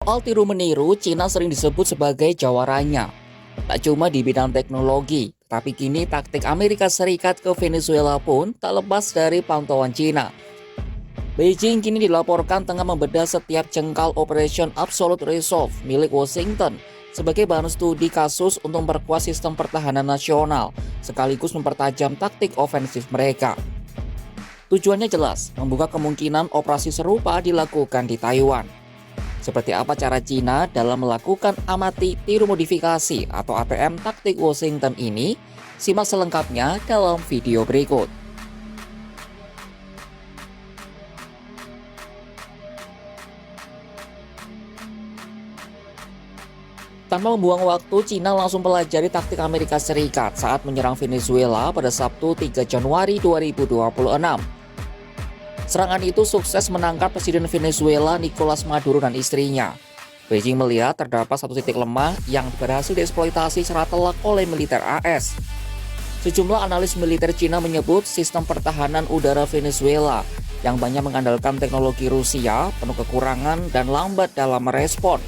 Soal tiru-meniru, Cina sering disebut sebagai jawaranya. Tak cuma di bidang teknologi, tapi kini taktik Amerika Serikat ke Venezuela pun tak lepas dari pantauan Cina. Beijing kini dilaporkan tengah membedah setiap jengkal Operation Absolute Resolve milik Washington sebagai bahan studi kasus untuk memperkuat sistem pertahanan nasional, sekaligus mempertajam taktik ofensif mereka. Tujuannya jelas, membuka kemungkinan operasi serupa dilakukan di Taiwan. Seperti apa cara Cina dalam melakukan amati tiru modifikasi atau ATM taktik Washington ini? Simak selengkapnya dalam video berikut. Tanpa membuang waktu, Cina langsung pelajari taktik Amerika Serikat saat menyerang Venezuela pada Sabtu 3 Januari 2026. Serangan itu sukses menangkap Presiden Venezuela Nicolas Maduro dan istrinya. Beijing melihat terdapat satu titik lemah yang berhasil dieksploitasi secara telak oleh militer AS. Sejumlah analis militer Cina menyebut sistem pertahanan udara Venezuela yang banyak mengandalkan teknologi Rusia penuh kekurangan dan lambat dalam merespon.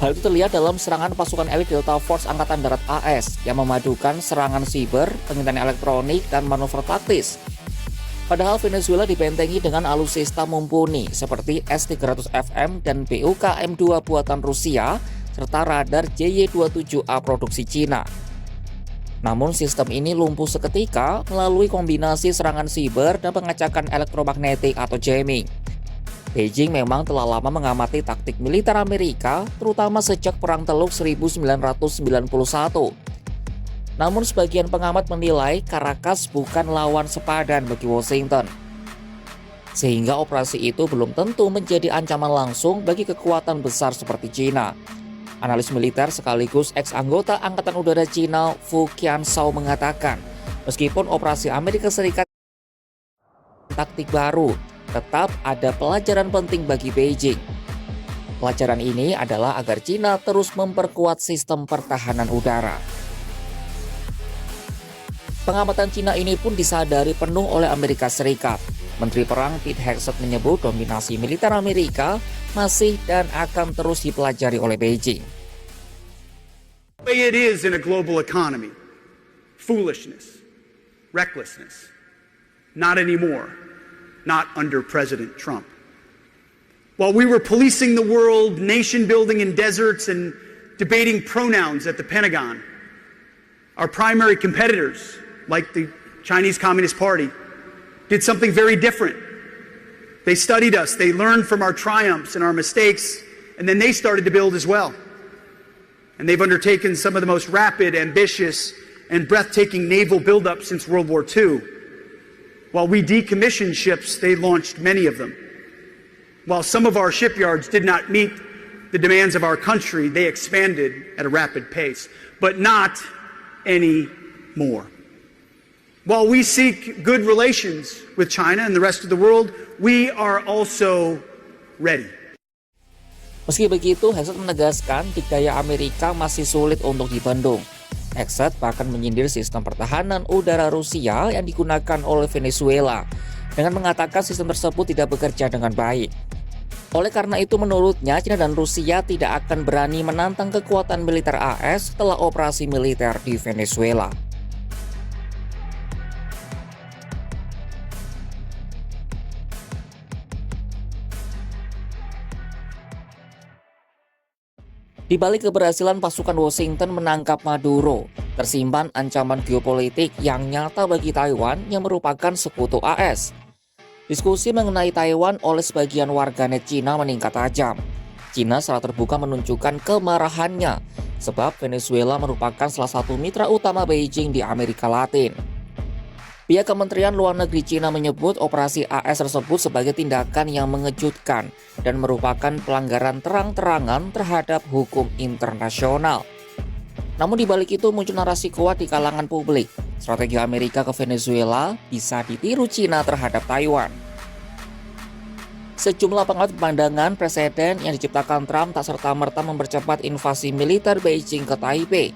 Hal itu terlihat dalam serangan pasukan elit Delta Force Angkatan Darat AS yang memadukan serangan siber, pengintaian elektronik, dan manuver taktis. Padahal Venezuela dibentengi dengan alutsista mumpuni seperti S-300FM dan BUK-M2 buatan Rusia serta radar JY-27A produksi Cina. Namun sistem ini lumpuh seketika melalui kombinasi serangan siber dan pengecekan elektromagnetik atau jamming. Beijing memang telah lama mengamati taktik militer Amerika, terutama sejak Perang Teluk 1991. Namun sebagian pengamat menilai Caracas bukan lawan sepadan bagi Washington. Sehingga operasi itu belum tentu menjadi ancaman langsung bagi kekuatan besar seperti Cina. Analis militer sekaligus ex-anggota Angkatan Udara Cina Fu Qianshao mengatakan, meskipun operasi Amerika Serikat taktik baru, tetap ada pelajaran penting bagi Beijing. Pelajaran ini adalah agar Cina terus memperkuat sistem pertahanan udara. Pengamatan Cina ini pun disadari penuh oleh Amerika Serikat. Menteri Perang Pete Hegseth menyebut dominasi militer Amerika masih dan akan terus dipelajari oleh Beijing. The way it is in a global economy, foolishness, recklessness, not anymore, not under President Trump. While we were policing the world, nation building in deserts, and debating pronouns at the Pentagon, our primary competitors, like the Chinese Communist Party, did something very different. They studied us, they learned from our triumphs and our mistakes, and then they started to build as well. And they've undertaken some of the most rapid, ambitious, and breathtaking naval buildup since World War II. While we decommissioned ships, they launched many of them. While some of our shipyards did not meet the demands of our country, they expanded at a rapid pace, but not anymore. While we seek good relations with China and the rest of the world, we are also ready. Meski begitu, Hegseth menegaskan dikdaya Amerika masih sulit untuk dibendung. Hegseth bahkan menyindir sistem pertahanan udara Rusia yang digunakan oleh Venezuela dengan mengatakan sistem tersebut tidak bekerja dengan baik. Oleh karena itu menurutnya China dan Rusia tidak akan berani menantang kekuatan militer AS setelah operasi militer di Venezuela. Di balik keberhasilan pasukan Washington menangkap Maduro, tersimpan ancaman geopolitik yang nyata bagi Taiwan yang merupakan sekutu AS. Diskusi mengenai Taiwan oleh sebagian warganet Cina meningkat tajam. Cina secara terbuka menunjukkan kemarahannya sebab Venezuela merupakan salah satu mitra utama Beijing di Amerika Latin. Pihak Kementerian Luar Negeri Cina menyebut operasi AS tersebut sebagai tindakan yang mengejutkan dan merupakan pelanggaran terang-terangan terhadap hukum internasional. Namun di balik itu muncul narasi kuat di kalangan publik. Strategi Amerika ke Venezuela bisa ditiru Cina terhadap Taiwan. Sejumlah pengamat pandangan presiden yang diciptakan Trump tak serta-merta mempercepat invasi militer Beijing ke Taipei.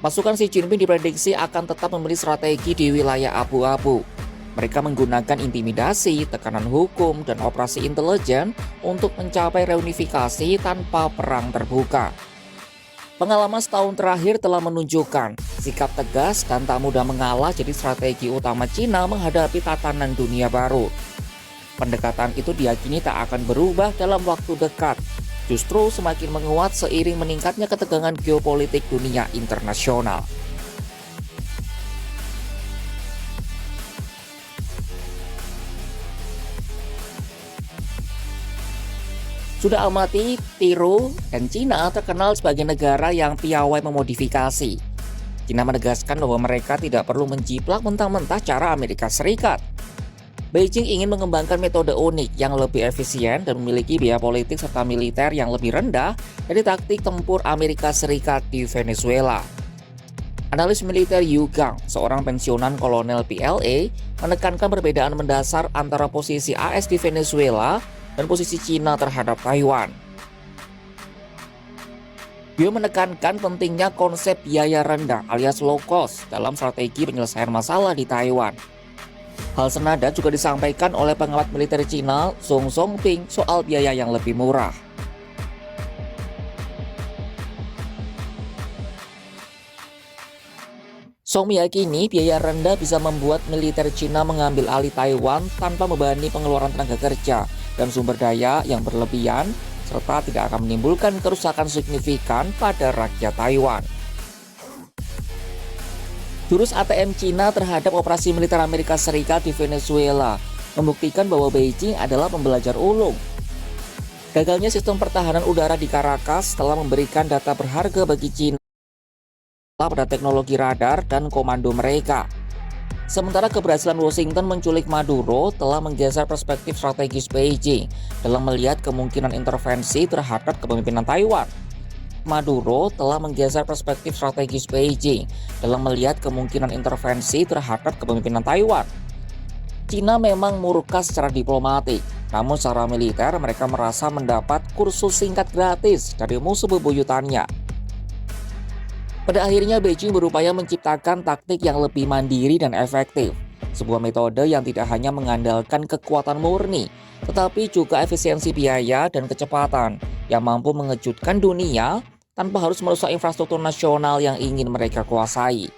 Pasukan Xi Jinping diprediksi akan tetap memilih strategi di wilayah abu-abu. Mereka menggunakan intimidasi, tekanan hukum, dan operasi intelijen untuk mencapai reunifikasi tanpa perang terbuka. Pengalaman setahun terakhir telah menunjukkan sikap tegas dan tak mudah mengalah jadi strategi utama Cina menghadapi tatanan dunia baru. Pendekatan itu diyakini tak akan berubah dalam waktu dekat, justru semakin menguat seiring meningkatnya ketegangan geopolitik dunia internasional. Sudah amati, tiru, dan Cina terkenal sebagai negara yang piawai memodifikasi. Cina menegaskan bahwa mereka tidak perlu menjiplak mentah-mentah cara Amerika Serikat. Beijing ingin mengembangkan metode unik yang lebih efisien dan memiliki biaya politik serta militer yang lebih rendah dari taktik tempur Amerika Serikat di Venezuela. Analis militer Yu Gang, seorang pensiunan kolonel PLA, menekankan perbedaan mendasar antara posisi AS di Venezuela dan posisi Cina terhadap Taiwan. Dia menekankan pentingnya konsep biaya rendah alias low cost dalam strategi penyelesaian masalah di Taiwan. Hal senada juga disampaikan oleh pengamat militer Cina Zhong Zhongping soal biaya yang lebih murah. Song meyakini biaya rendah bisa membuat militer Cina mengambil alih Taiwan tanpa membebani pengeluaran tenaga kerja dan sumber daya yang berlebihan, serta tidak akan menimbulkan kerusakan signifikan pada rakyat Taiwan. Jurus ATM Cina terhadap operasi militer Amerika Serikat di Venezuela membuktikan bahwa Beijing adalah pembelajar ulung. Gagalnya sistem pertahanan udara di Caracas telah memberikan data berharga bagi Cina pada teknologi radar dan komando mereka. Sementara keberhasilan Washington menculik Maduro telah menggeser perspektif strategis Beijing dalam melihat kemungkinan intervensi terhadap kepemimpinan Taiwan. Maduro telah menggeser perspektif strategis Beijing dalam melihat kemungkinan intervensi terhadap kepemimpinan Taiwan. Cina memang murka secara diplomatik, namun secara militer mereka merasa mendapat kursus singkat gratis dari musuh bebuyutannya. Pada akhirnya Beijing berupaya menciptakan taktik yang lebih mandiri dan efektif, sebuah metode yang tidak hanya mengandalkan kekuatan murni, tetapi juga efisiensi biaya dan kecepatan yang mampu mengejutkan dunia tanpa harus merusak infrastruktur nasional yang ingin mereka kuasai.